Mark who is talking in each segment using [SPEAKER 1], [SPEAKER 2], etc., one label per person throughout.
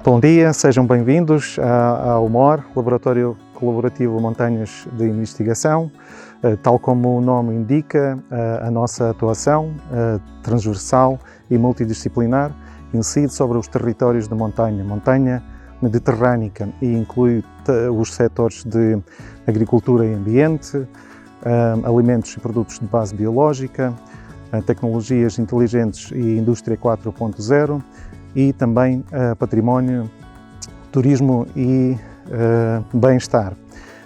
[SPEAKER 1] Bom dia, sejam bem-vindos ao MOR, Laboratório Colaborativo Montanhas de Investigação. Tal como o nome indica, a nossa atuação transversal e multidisciplinar incide sobre os territórios de montanha mediterrânica, e inclui os setores de agricultura e ambiente, alimentos e produtos de base biológica, tecnologias inteligentes e indústria 4.0, e também património, turismo e bem-estar.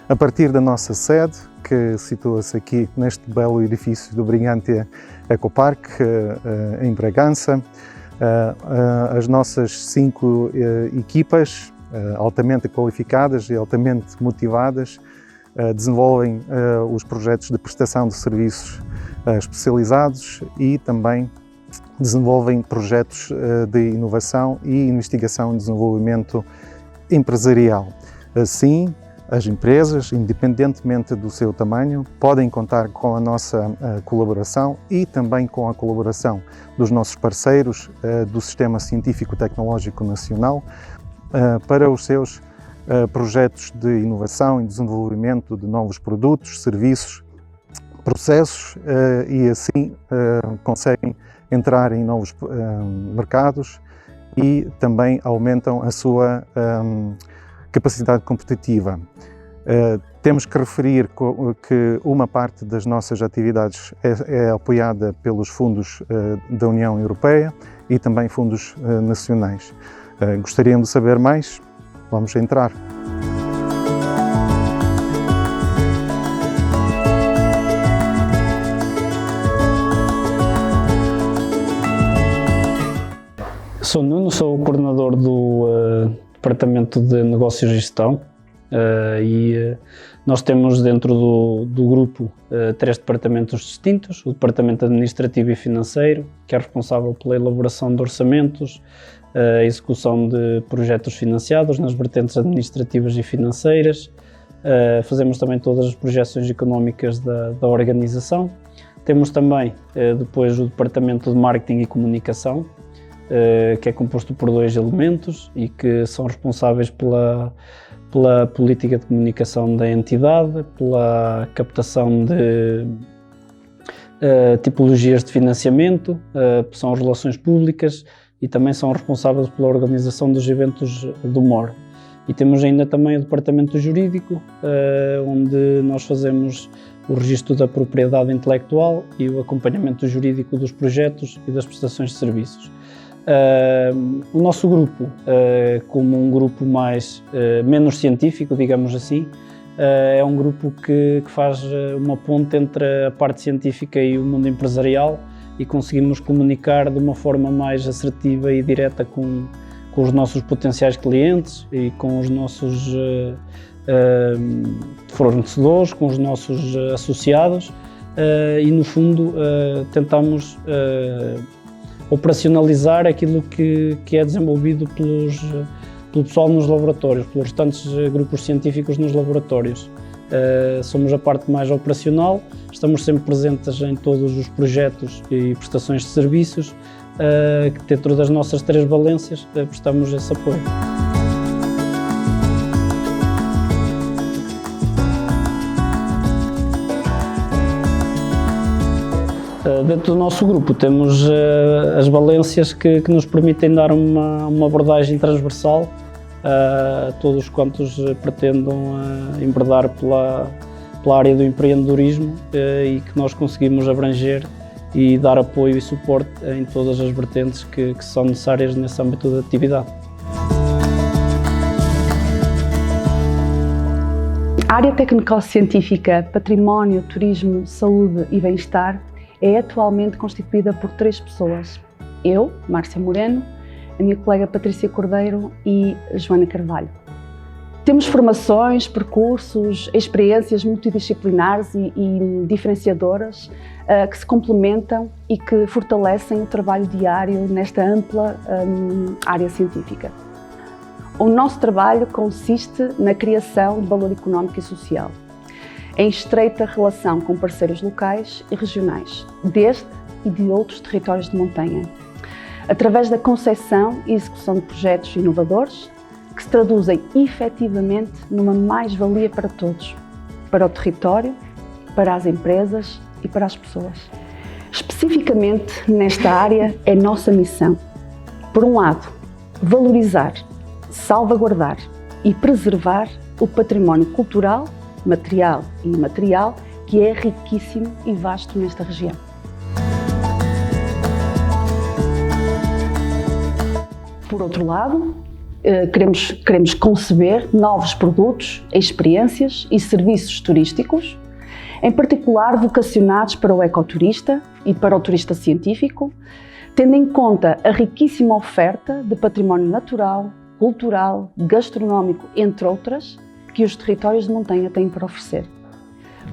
[SPEAKER 1] A partir da nossa sede, que situa-se aqui neste belo edifício do Brigantia Ecopark, em Bragança, as nossas 5 equipas altamente qualificadas e altamente motivadas desenvolvem os projetos de prestação de serviços especializados e também desenvolvem projetos de inovação e investigação e desenvolvimento empresarial. Assim, as empresas, independentemente do seu tamanho, podem contar com a nossa colaboração e também com a colaboração dos nossos parceiros do Sistema Científico-Tecnológico Nacional para os seus projetos de inovação e desenvolvimento de novos produtos, serviços, processos e assim conseguem entrar em novos mercados e também aumentam a sua capacidade competitiva. Temos que referir que uma parte das nossas atividades é apoiada pelos fundos da União Europeia e também fundos nacionais. Gostariam de saber mais? Vamos entrar.
[SPEAKER 2] Sou Nuno, sou o coordenador do Departamento de Negócios e Gestão e nós temos dentro do grupo 3 departamentos distintos: o Departamento Administrativo e Financeiro, que é responsável pela elaboração de orçamentos, a execução de projetos financiados nas vertentes administrativas e financeiras. Fazemos também todas as projeções económicas da organização. Temos também depois o Departamento de Marketing e Comunicação, que é composto por 2 elementos e que são responsáveis pela política de comunicação da entidade, pela captação de tipologias de financiamento, são as relações públicas e também são responsáveis pela organização dos eventos do MOR. E temos ainda também o departamento jurídico, onde nós fazemos o registro da propriedade intelectual e o acompanhamento jurídico dos projetos e das prestações de serviços. O nosso grupo, como um grupo menos científico, digamos assim, é um grupo que faz uma ponte entre a parte científica e o mundo empresarial, e conseguimos comunicar de uma forma mais assertiva e direta com os nossos potenciais clientes e com os nossos fornecedores, com os nossos associados, e no fundo tentamos operacionalizar aquilo que é desenvolvido pelo pessoal nos laboratórios, pelos restantes grupos científicos nos laboratórios. Somos a parte mais operacional, estamos sempre presentes em todos os projetos e prestações de serviços, que dentro das nossas 3 valências prestamos esse apoio. Dentro do nosso grupo temos as valências que nos permitem dar uma abordagem transversal a todos quantos pretendam enverdar pela área do empreendedorismo, e que nós conseguimos abranger e dar apoio e suporte em todas as vertentes que são necessárias nesse âmbito de atividade.
[SPEAKER 3] A área técnico-científica Património, Turismo, Saúde e Bem-Estar é atualmente constituída por 3 pessoas: eu, Márcia Moreno, a minha colega Patrícia Cordeiro e Joana Carvalho. Temos formações, percursos, experiências multidisciplinares e diferenciadoras que se complementam e que fortalecem o trabalho diário nesta ampla área científica. O nosso trabalho consiste na criação de valor económico e social, em estreita relação com parceiros locais e regionais, deste e de outros territórios de montanha. através da concepção e execução de projetos inovadores que se traduzem efetivamente numa mais-valia para todos, para o território, para as empresas e para as pessoas. Especificamente nesta área é nossa missão, por um lado, valorizar, salvaguardar e preservar o património cultural, material e imaterial, que é riquíssimo e vasto nesta região. Por outro lado, queremos conceber novos produtos, experiências e serviços turísticos, em particular vocacionados para o ecoturista e para o turista científico, tendo em conta a riquíssima oferta de património natural, cultural, gastronómico, entre outras, que os territórios de montanha têm para oferecer.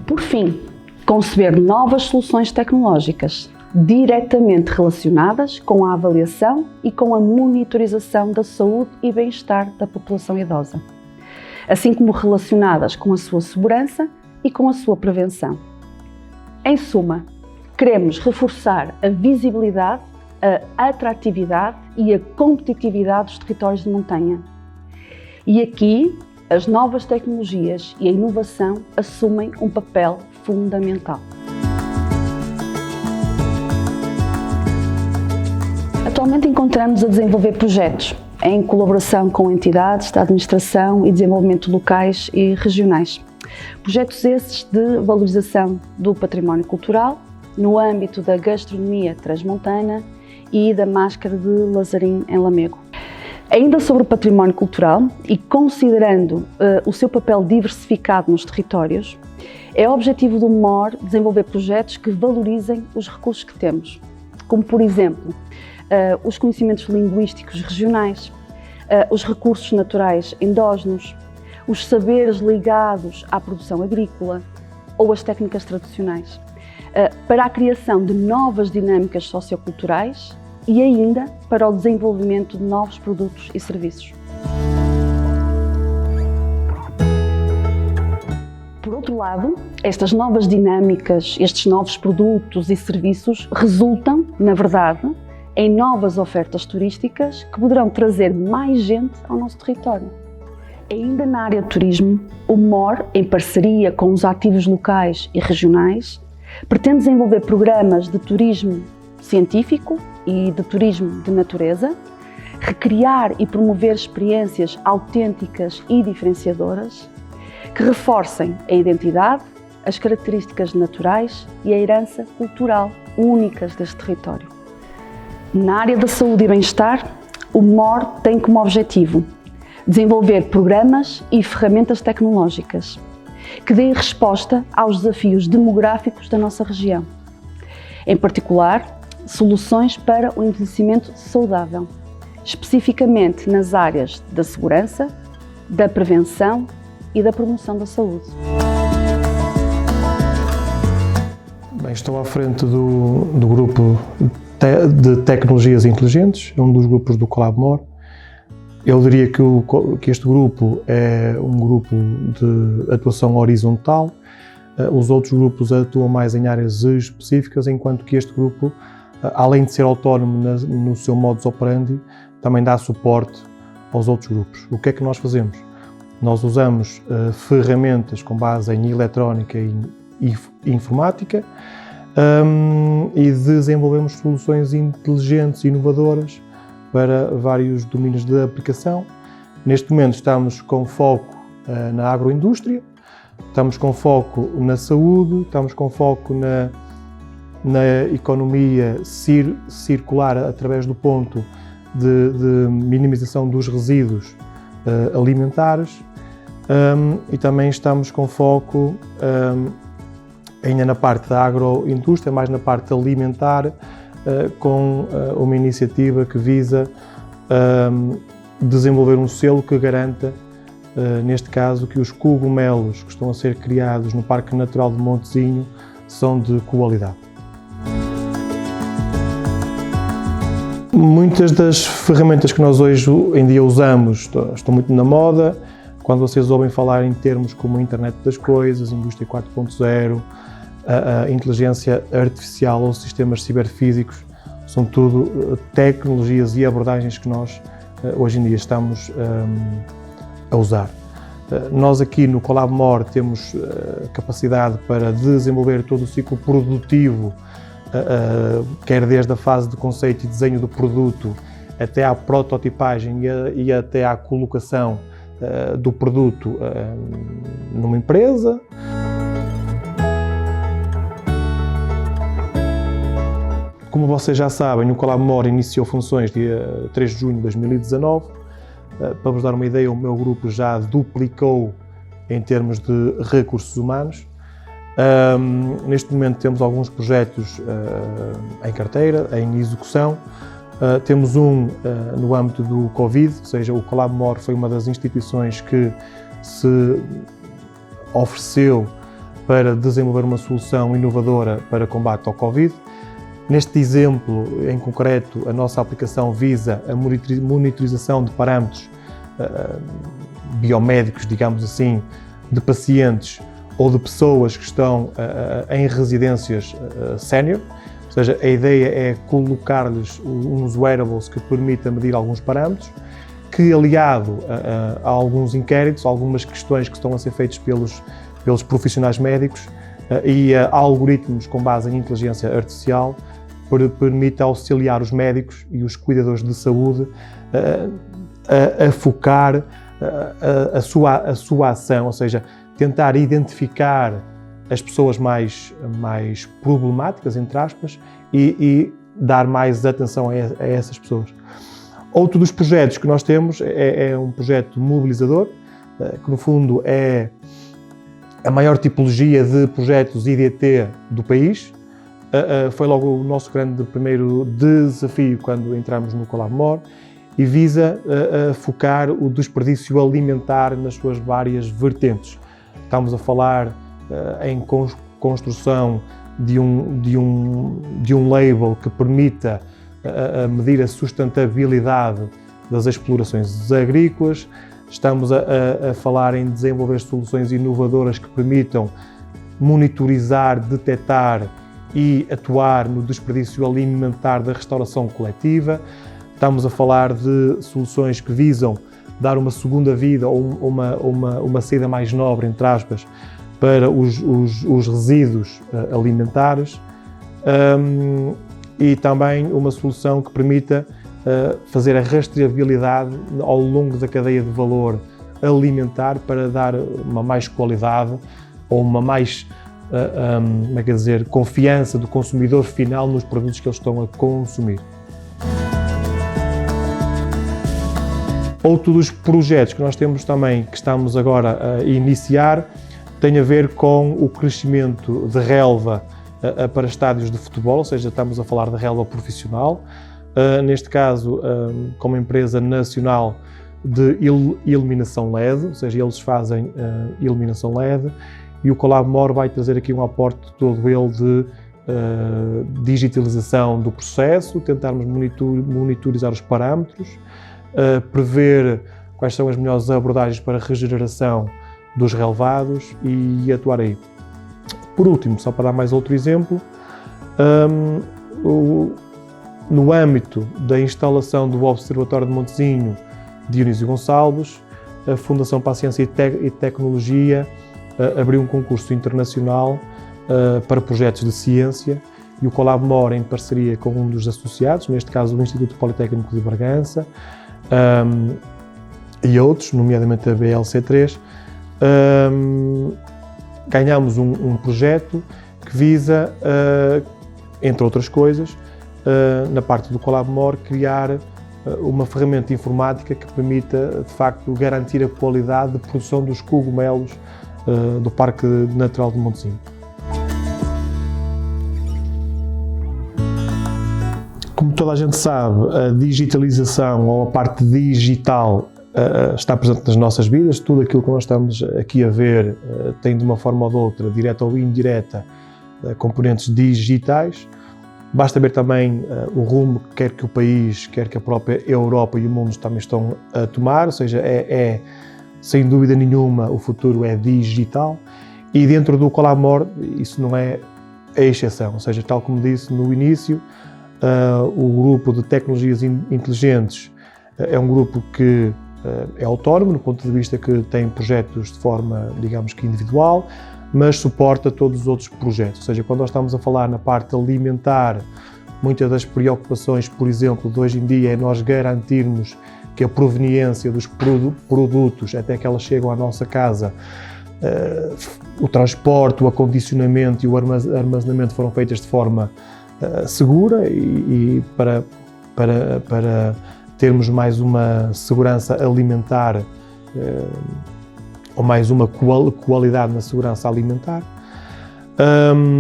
[SPEAKER 3] Por fim, conceber novas soluções tecnológicas diretamente relacionadas com a avaliação e com a monitorização da saúde e bem-estar da população idosa, assim como relacionadas com a sua segurança e com a sua prevenção. Em suma, queremos reforçar a visibilidade, a atratividade e a competitividade dos territórios de montanha. E aqui, as novas tecnologias e a inovação assumem um papel fundamental. Atualmente encontramos a desenvolver projetos em colaboração com entidades da administração e desenvolvimento locais e regionais. Projetos esses de valorização do património cultural no âmbito da gastronomia transmontana e da Máscara de Lazarim em Lamego. Ainda sobre o património cultural e considerando o seu papel diversificado nos territórios, é objetivo do MOR desenvolver projetos que valorizem os recursos que temos, como por exemplo, os conhecimentos linguísticos regionais, os recursos naturais endógenos, os saberes ligados à produção agrícola ou as técnicas tradicionais, para a criação de novas dinâmicas socioculturais e ainda para o desenvolvimento de novos produtos e serviços. Por outro lado, estas novas dinâmicas, estes novos produtos e serviços resultam, na verdade, em novas ofertas turísticas que poderão trazer mais gente ao nosso território. Ainda na área de turismo, o MOR, em parceria com os ativos locais e regionais, pretende desenvolver programas de turismo científico e de turismo de natureza, recriar e promover experiências autênticas e diferenciadoras que reforcem a identidade, as características naturais e a herança cultural únicas deste território. Na área da saúde e bem-estar, o MOR tem como objetivo desenvolver programas e ferramentas tecnológicas que deem resposta aos desafios demográficos da nossa região. Em particular, soluções para o envelhecimento saudável, especificamente nas áreas da segurança, da prevenção e da promoção da saúde.
[SPEAKER 1] Bem, estou à frente do grupo de tecnologias inteligentes, é um dos grupos do ColabMOR. Eu diria que este grupo é um grupo de atuação horizontal, os outros grupos atuam mais em áreas específicas, enquanto que este grupo, além de ser autónomo no seu modus operandi, também dá suporte aos outros grupos. O que é que nós fazemos? Nós usamos ferramentas com base em eletrónica e informática e desenvolvemos soluções inteligentes e inovadoras para vários domínios de aplicação. Neste momento estamos com foco na agroindústria, estamos com foco na saúde, estamos com foco na economia circular através do ponto de minimização dos resíduos alimentares e também estamos com foco ainda na parte da agroindústria, mais na parte alimentar, com uma iniciativa que visa desenvolver um selo que garanta, neste caso, que os cogumelos que estão a ser criados no Parque Natural de Montezinho são de qualidade. Muitas das ferramentas que nós hoje em dia usamos estão muito na moda. Quando vocês ouvem falar em termos como a Internet das Coisas, Indústria 4.0, a inteligência artificial ou sistemas ciberfísicos, são tudo tecnologias e abordagens que nós hoje em dia estamos a usar. Nós aqui no ColabMore temos capacidade para desenvolver todo o ciclo produtivo, quer desde a fase de conceito e desenho do produto até à prototipagem e até à colocação do produto numa empresa. Como vocês já sabem, o ColabMore iniciou funções dia 3 de junho de 2019. Para vos dar uma ideia, o meu grupo já duplicou em termos de recursos humanos. Neste momento temos alguns projetos em carteira, em execução. Temos um no âmbito do Covid, ou seja, o ColabMore foi uma das instituições que se ofereceu para desenvolver uma solução inovadora para combate ao Covid. Neste exemplo, em concreto, a nossa aplicação visa a monitorização de parâmetros biomédicos, digamos assim, de pacientes ou de pessoas que estão em residências sénior. Ou seja, a ideia é colocar-lhes uns wearables que permitam medir alguns parâmetros, que aliado a alguns inquéritos, algumas questões que estão a ser feitas pelos profissionais médicos e a algoritmos com base em inteligência artificial, permite auxiliar os médicos e os cuidadores de saúde a focar a sua ação, ou seja, tentar identificar as pessoas mais problemáticas, entre aspas, e dar mais atenção a essas pessoas. Outro dos projetos que nós temos é um projeto mobilizador, que no fundo é a maior tipologia de projetos IDT do país. Foi logo o nosso grande primeiro desafio quando entramos no ColabMore e visa focar o desperdício alimentar nas suas várias vertentes. Estamos a falar em construção de um label que permita medir a sustentabilidade das explorações agrícolas. Estamos a falar em desenvolver soluções inovadoras que permitam monitorizar, detectar e atuar no desperdício alimentar da restauração coletiva. Estamos a falar de soluções que visam dar uma segunda vida ou uma saída mais nobre, entre aspas, para os resíduos alimentares e também uma solução que permita fazer a rastreabilidade ao longo da cadeia de valor alimentar para dar uma mais qualidade ou uma mais confiança do consumidor final nos produtos que eles estão a consumir. Outro dos projetos que nós temos também, que estamos agora a iniciar, tem a ver com o crescimento de relva para estádios de futebol, ou seja, estamos a falar de relva profissional, neste caso com uma empresa nacional de iluminação LED, ou seja, eles fazem iluminação LED, e o ColabMore vai trazer aqui um aporte todo ele de digitalização do processo, tentarmos monitorizar os parâmetros, prever quais são as melhores abordagens para a regeneração dos relevados e atuar aí. Por último, só para dar mais outro exemplo, no âmbito da instalação do Observatório de Montezinho Dionísio Gonçalves, a Fundação para a Ciência e Tecnologia abriu um concurso internacional para projetos de ciência e o ColabMore, em parceria com um dos associados, neste caso o Instituto Politécnico de Bragança, e outros, nomeadamente a BLC3, ganhamos um projeto que visa, entre outras coisas, na parte do ColabMore, criar uma ferramenta informática que permita, de facto, garantir a qualidade de produção dos cogumelos do Parque Natural de Montezinho. Como toda a gente sabe, a digitalização ou a parte digital está presente nas nossas vidas. Tudo aquilo que nós estamos aqui a ver tem, de uma forma ou de outra, direta ou indireta, componentes digitais. Basta ver também o rumo que quer que o país, quer que a própria Europa e o mundo também estão a tomar, ou seja, sem dúvida nenhuma o futuro é digital, e dentro do ColabMore isso não é a exceção, ou seja, tal como disse no início,
[SPEAKER 4] O grupo de tecnologias inteligentes é um grupo que é autónomo, no ponto de vista que tem projetos de forma, digamos que individual, mas suporta todos os outros projetos. Ou seja, quando nós estamos a falar na parte alimentar, muitas das preocupações, por exemplo, de hoje em dia é nós garantirmos que a proveniência dos produtos, até que elas chegam à nossa casa, o transporte, o acondicionamento e o armazenamento foram feitas de forma segura e para termos mais uma segurança alimentar ou mais uma qualidade na segurança alimentar.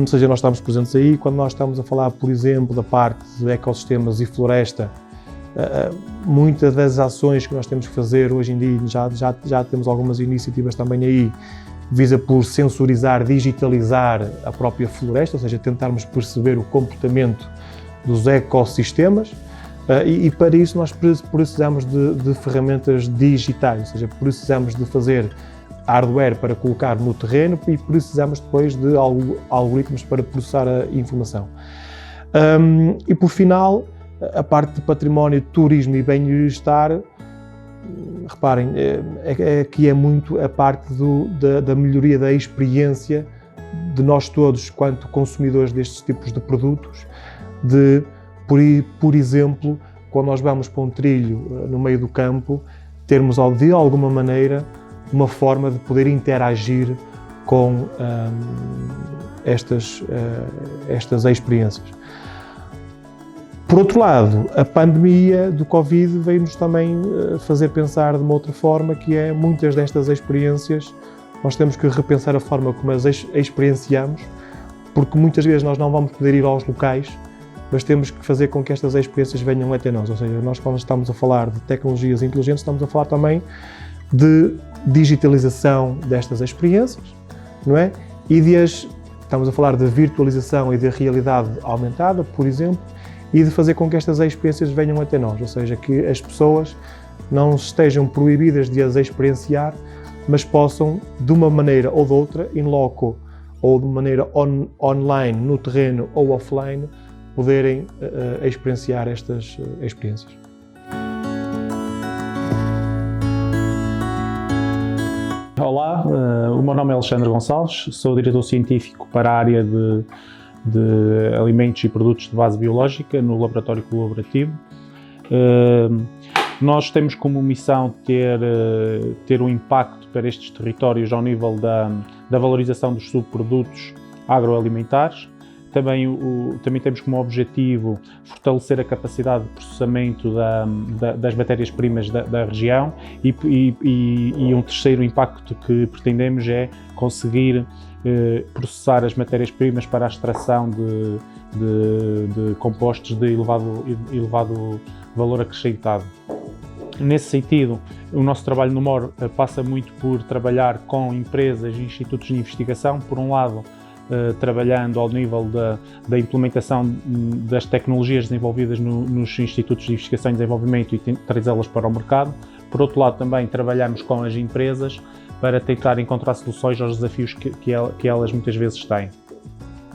[SPEAKER 4] Ou seja, nós estamos presentes aí. Quando nós estamos a falar, por exemplo, da parte de ecossistemas e floresta, muitas das ações que nós temos que fazer hoje em dia, já temos algumas iniciativas também aí, visa por sensorizar, digitalizar a própria floresta, ou seja, tentarmos perceber o comportamento dos ecossistemas, e para isso nós precisamos de ferramentas digitais, ou seja, precisamos de fazer hardware para colocar no terreno e precisamos depois de algoritmos para processar a informação. E por final, a parte de património, turismo e bem-estar, reparem, aqui é muito a parte da melhoria da experiência de nós todos, quanto consumidores destes tipos de produtos, por exemplo, quando nós vamos para um trilho no meio do campo, termos de alguma maneira uma forma de poder interagir com estas experiências. Por outro lado, a pandemia do Covid veio-nos também fazer pensar de uma outra forma, que é muitas destas experiências, nós temos que repensar a forma como as experienciamos, porque muitas vezes nós não vamos poder ir aos locais, mas temos que fazer com que estas experiências venham até nós. Ou seja, nós quando estamos a falar de tecnologias inteligentes, estamos a falar também de digitalização destas experiências, não é? Estamos a falar de virtualização e de realidade aumentada, por exemplo, e de fazer com que estas experiências venham até nós, ou seja, que as pessoas não estejam proibidas de as experienciar, mas possam, de uma maneira ou de outra, in loco, ou de maneira online, no terreno ou offline, poderem experienciar estas experiências.
[SPEAKER 5] Olá, o meu nome é Alexandre Gonçalves, sou diretor científico para a área de alimentos e produtos de base biológica no Laboratório Colaborativo. Nós temos como missão ter um impacto para estes territórios ao nível da valorização dos subprodutos agroalimentares. Também temos como objetivo fortalecer a capacidade de processamento das matérias-primas da região e um terceiro impacto que pretendemos é conseguir processar as matérias-primas para a extração de compostos de elevado valor acrescentado. Nesse sentido, o nosso trabalho no MOR passa muito por trabalhar com empresas e institutos de investigação, por um lado, trabalhando ao nível da implementação das tecnologias desenvolvidas nos institutos de investigação e desenvolvimento e trazê-las para o mercado. Por outro lado, também trabalhamos com as empresas para tentar encontrar soluções aos desafios que elas muitas vezes têm.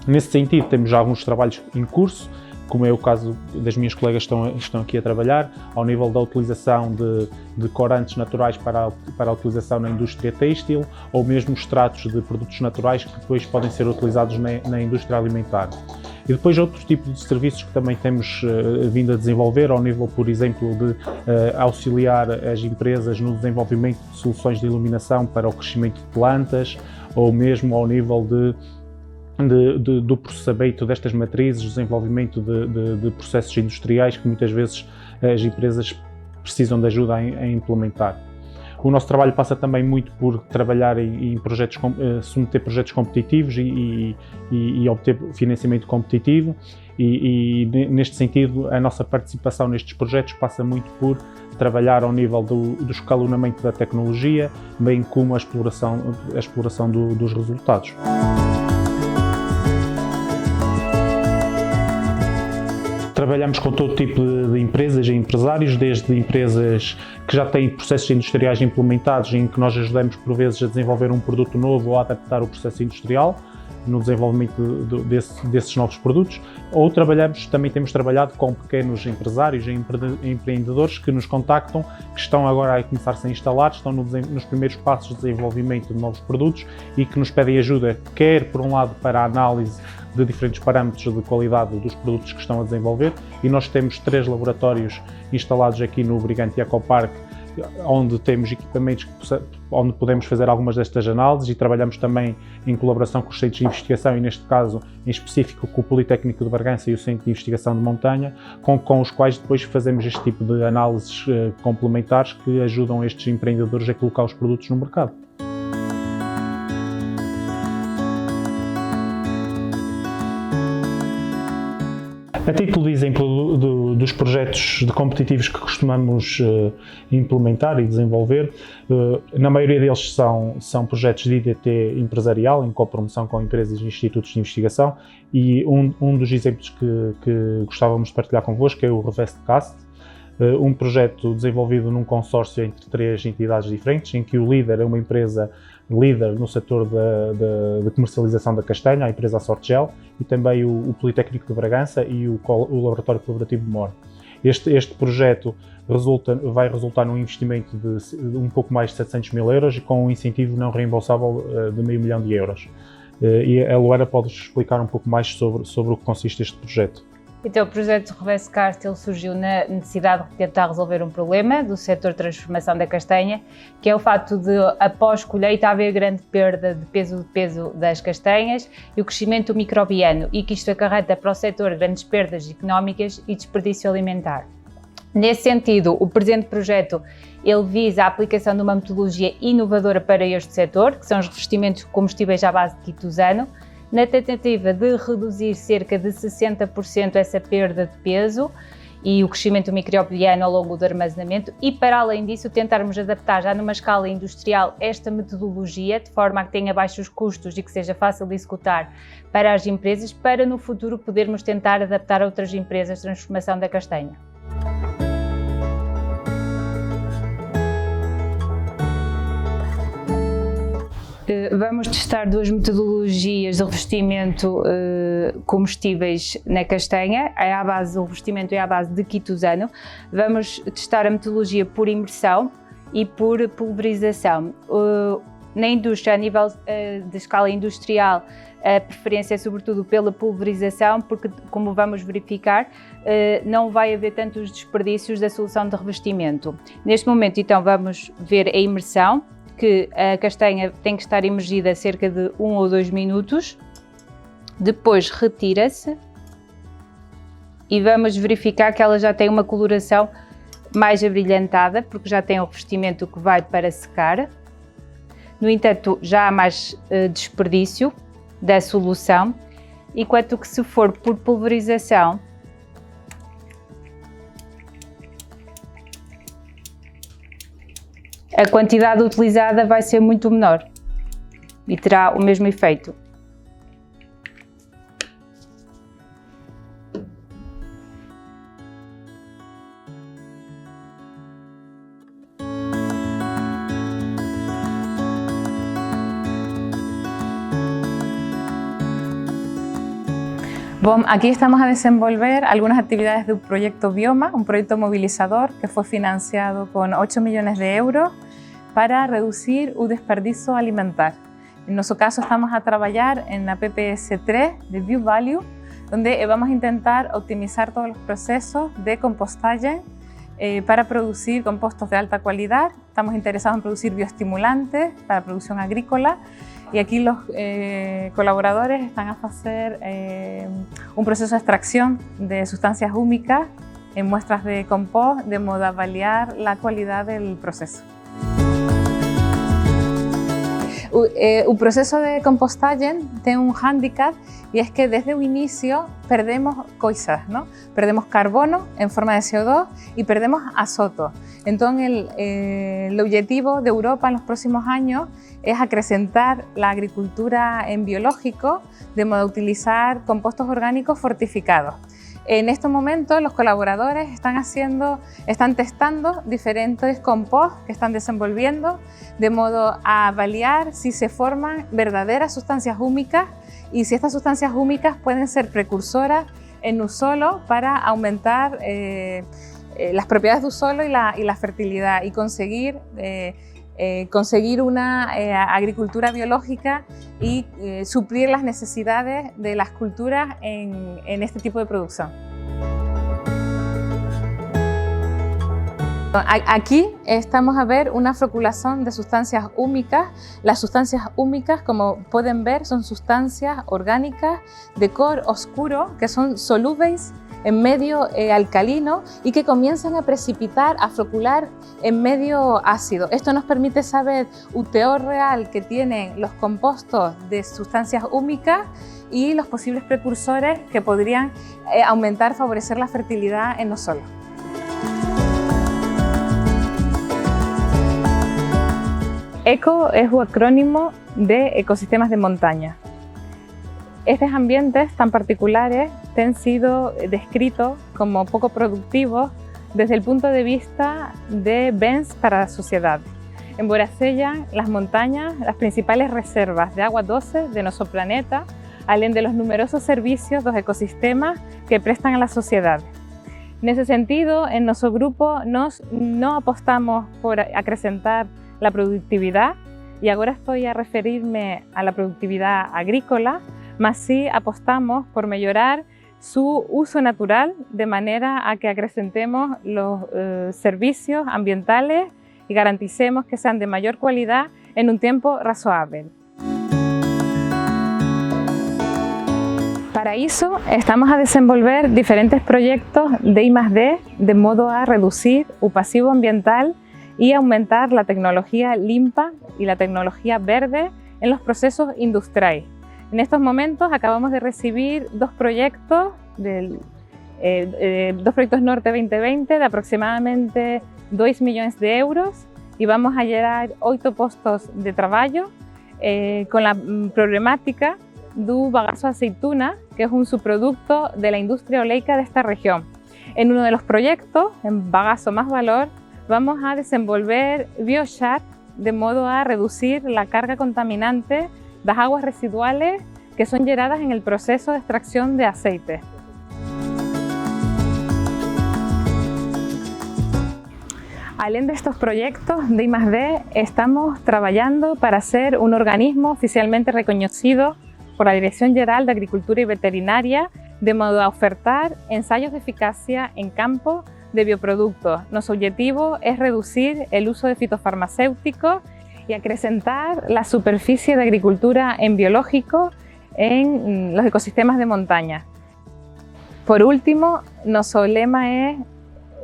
[SPEAKER 5] Nesse sentido, temos já alguns trabalhos em curso, como é o caso das minhas colegas que estão aqui a trabalhar, ao nível da utilização de corantes naturais para a utilização na indústria têxtil, ou mesmo extratos de produtos naturais que depois podem ser utilizados na indústria alimentar. E depois outros tipos de serviços que também temos vindo a desenvolver, ao nível, por exemplo, de auxiliar as empresas no desenvolvimento de soluções de iluminação para o crescimento de plantas, ou mesmo ao nível do processamento destas matrizes, desenvolvimento de processos industriais que muitas vezes as empresas precisam de ajuda a implementar. O nosso trabalho passa também muito por trabalhar em projetos, submeter projetos competitivos e obter financiamento competitivo e neste sentido a nossa participação nestes projetos passa muito por trabalhar ao nível do escalonamento da tecnologia, bem como a exploração dos resultados. Trabalhamos com todo tipo de empresas e empresários, desde empresas que já têm processos industriais implementados, em que nós ajudamos por vezes a desenvolver um produto novo ou a adaptar o processo industrial, no desenvolvimento desses novos produtos, ou também temos trabalhado com pequenos empresários e empreendedores que nos contactam, que estão agora a começar-se a instalar, estão nos primeiros passos de desenvolvimento de novos produtos e que nos pedem ajuda, quer por um lado para a análise de diferentes parâmetros de qualidade dos produtos que estão a desenvolver, e nós temos 3 laboratórios instalados aqui no Brigante Ecopark, onde temos equipamentos onde podemos fazer algumas destas análises, e trabalhamos também em colaboração com os centros de investigação, e neste caso em específico com o Politécnico de Bragança e o Centro de Investigação de Montanha, com os quais depois fazemos este tipo de análises complementares que ajudam estes empreendedores a colocar os produtos no mercado. A título de exemplo dos projetos competitivos que costumamos implementar e desenvolver, na maioria deles são projetos de IDT empresarial, em copromoção com empresas e institutos de investigação, e um dos exemplos que gostávamos de partilhar convosco é o Revestcast, um projeto desenvolvido num consórcio entre 3 entidades diferentes, em que o líder é uma empresa líder no setor de comercialização da castanha, a empresa Sortgel, e também o Politécnico de Bragança e o Laboratório Colaborativo de Mor. Este projeto vai resultar num investimento de um pouco mais de 700 mil euros e com um incentivo não reembolsável de €500 mil. E a Luana pode explicar um pouco mais sobre o que consiste este projeto.
[SPEAKER 6] Então, o projeto Revestcast surgiu na necessidade de tentar resolver um problema do setor de transformação da castanha, que é o facto de, após colheita, haver grande perda de peso das castanhas e o crescimento microbiano, e que isto acarreta para o setor grandes perdas económicas e desperdício alimentar. Nesse sentido, o presente projeto ele visa a aplicação de uma metodologia inovadora para este setor, que são os revestimentos de combustíveis à base de quitosano, na tentativa de reduzir cerca de 60% essa perda de peso e o crescimento microbiano ao longo do armazenamento, e para além disso tentarmos adaptar já numa escala industrial esta metodologia de forma a que tenha baixos custos e que seja fácil de executar para as empresas, para no futuro podermos tentar adaptar a outras empresas de transformação da castanha. Vamos testar 2 metodologias de revestimento comestíveis na castanha. O revestimento é à base de quitosano. Vamos testar a metodologia por imersão e por pulverização. Na indústria, a nível de escala industrial, a preferência é sobretudo pela pulverização, porque, como vamos verificar, não vai haver tantos desperdícios da solução de revestimento. Neste momento, então, vamos ver a imersão, que a castanha tem que estar imergida cerca de 1 ou 2 minutos, depois retira-se e vamos verificar que ela já tem uma coloração mais abrilhantada, porque já tem o revestimento que vai para secar. No entanto, já há mais desperdício da solução, enquanto que se for por pulverização, a quantidade utilizada vai ser muito menor e terá o mesmo efeito.
[SPEAKER 7] Bom, aquí estamos a desenvolver algunas actividades de un proyecto Bioma, un proyecto movilizador que fue financiado con 8 millones de euros para reducir el desperdicio alimentar. En nuestro caso estamos a trabajar en la PPS3 de BioValue, donde vamos a intentar optimizar todos los procesos de compostaje para producir compostos de alta calidad. Estamos interesados en producir bioestimulantes para producción agrícola, y aquí los colaboradores están a hacer un proceso de extracción de sustancias húmicas en muestras de compost, de modo a avaliar la calidad del proceso. El proceso de compostaje tiene un hándicap, y es que desde un inicio perdemos cosas, ¿no? Perdemos carbono en forma de CO2 y perdemos azoto. Entonces el objetivo de Europa en los próximos años es acrecentar la agricultura en biológico, de modo a utilizar compostos orgánicos fortificados. En estos momentos los colaboradores están testando diferentes compost que están desenvolviendo, de modo a avaliar si se forman verdaderas sustancias húmicas y si estas sustancias húmicas pueden ser precursoras en un suelo para aumentar las propiedades de un suelo y la fertilidad y conseguir una agricultura biológica y suplir las necesidades de las culturas en este tipo de producción. Aquí estamos a ver una floculación de sustancias húmicas. Las sustancias húmicas, como pueden ver, son sustancias orgánicas de color oscuro que son solubles en medio alcalino y que comienzan a precipitar, a flocular en medio ácido. Esto nos permite saber el teor real que tienen los compostos de sustancias húmicas y los posibles precursores que podrían aumentar, favorecer la fertilidad en los suelos. ECO es un acrónimo de ecosistemas de montaña. Estos ambientes tan particulares han sido descritos como poco productivos desde el punto de vista de bens para la sociedad. En Boracella, las montañas, las principales reservas de agua doce de nuestro planeta, além de los numerosos servicios de los ecosistemas que prestan a la sociedad. En ese sentido, en nuestro grupo no apostamos por acrecentar la productividad, y ahora estoy a referirme a la productividad agrícola, mas sí apostamos por mejorar su uso natural de manera a que acrecentemos los servicios ambientales y garanticemos que sean de mayor calidad en un tiempo razonable. Para eso estamos a desenvolver diferentes proyectos de I+D de modo a reducir el pasivo ambiental y aumentar la tecnología limpia y la tecnología verde en los procesos industriales. En estos momentos acabamos de recibir dos proyectos Norte 2020 de aproximadamente 2 millones de euros y vamos a llenar 8 puestos de trabajo con la problemática del bagazo de aceituna, que es un subproducto de la industria oleica de esta región. En uno de los proyectos, en Bagazo Más Valor, vamos a desenvolver biochar de modo a reducir la carga contaminante de las aguas residuales que son generadas en el proceso de extracción de aceite. Além de estos proyectos de I+D, estamos trabajando para ser un organismo oficialmente reconocido por la Dirección General de Agricultura y Veterinaria, de modo a ofertar ensayos de eficacia en campo de bioproductos. Nuestro objetivo es reducir el uso de fitofarmacéuticos y acrecentar la superficie de agricultura en biológico en los ecosistemas de montaña. Por último, nuestro lema es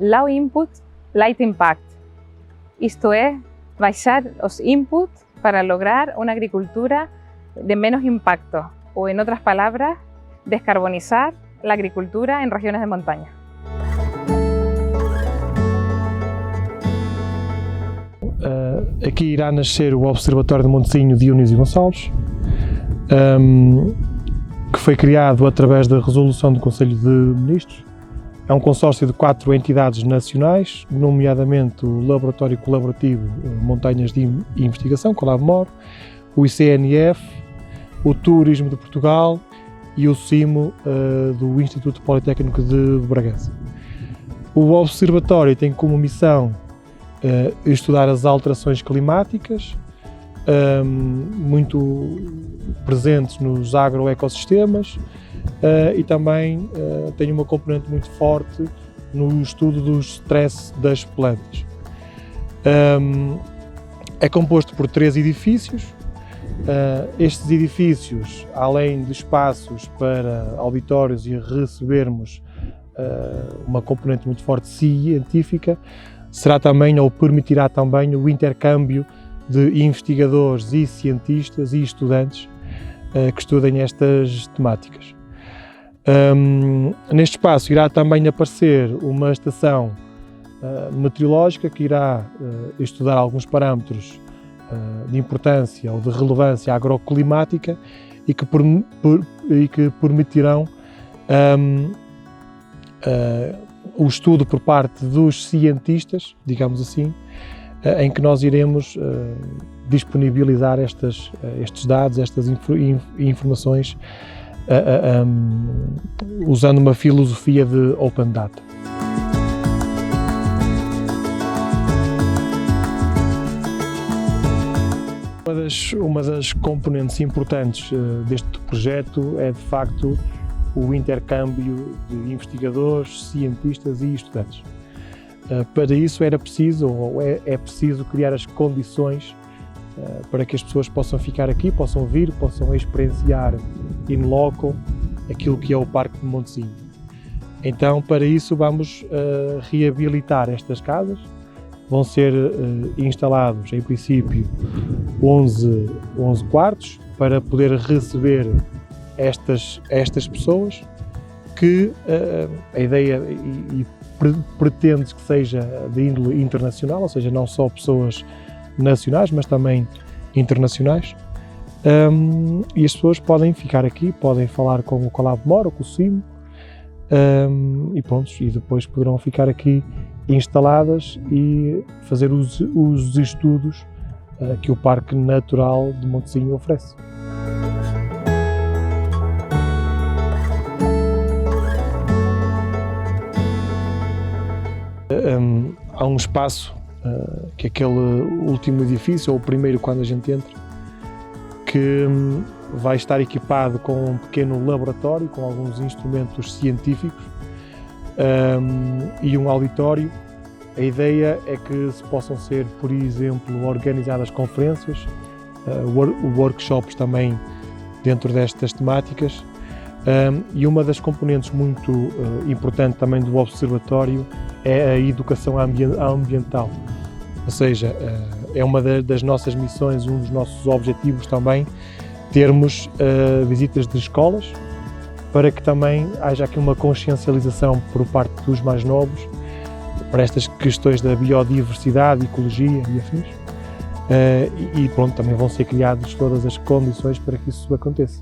[SPEAKER 7] Low Input, Light Impact. Esto es, bajar los inputs para lograr una agricultura de menos impacto, o en otras palabras, descarbonizar la agricultura en regiones de montaña.
[SPEAKER 4] Aqui irá nascer o Observatório de Montezinho Dionísio Gonçalves, que foi criado através da resolução do Conselho de Ministros. É um consórcio de 4 entidades nacionais, nomeadamente o Laboratório Colaborativo Montanhas de Investigação, com o LabMOR, o ICNF, o Turismo de Portugal e o CIMO do Instituto Politécnico de Bragança. O Observatório tem como missão estudar as alterações climáticas, muito presentes nos agroecossistemas, e também tem uma componente muito forte no estudo do stress das plantas. É composto por 3 edifícios. Estes edifícios, além de espaços para auditórios e recebermos uma componente muito forte científica, será também, ou permitirá também, o intercâmbio de investigadores e cientistas e estudantes que estudem estas temáticas. Neste espaço irá também aparecer uma estação meteorológica que irá estudar alguns parâmetros de importância ou de relevância agroclimática e que permitirão o estudo por parte dos cientistas, digamos assim, em que nós iremos disponibilizar estes dados, estas informações, usando uma filosofia de Open Data. Uma das componentes importantes deste projeto é, de facto, o intercâmbio de investigadores, cientistas e estudantes. Para isso é preciso criar as condições para que as pessoas possam ficar aqui, possam vir, possam experienciar in loco aquilo que é o Parque de Montesinho. Então, para isso, vamos reabilitar estas casas. Vão ser instalados, em princípio, 11 quartos para poder receber estas pessoas, que a ideia pretende que seja de índole internacional, ou seja, não só pessoas nacionais, mas também internacionais. E as pessoas podem ficar aqui, podem falar com o Colab Mor ou com o CIMO, e pronto, e depois poderão ficar aqui instaladas e fazer os estudos que o Parque Natural de Montesinho oferece. Há um espaço, que é aquele último edifício, ou o primeiro quando a gente entra, que vai estar equipado com um pequeno laboratório, com alguns instrumentos científicos, e um auditório. A ideia é que se possam ser, por exemplo, organizadas conferências, workshops também dentro destas temáticas, e uma das componentes muito importante também do observatório é a educação ambiental, ou seja, é uma das nossas missões, um dos nossos objetivos também, termos visitas de escolas, para que também haja aqui uma consciencialização por parte dos mais novos para estas questões da biodiversidade, ecologia e afins. E pronto, também vão ser criadas todas as condições para que isso aconteça.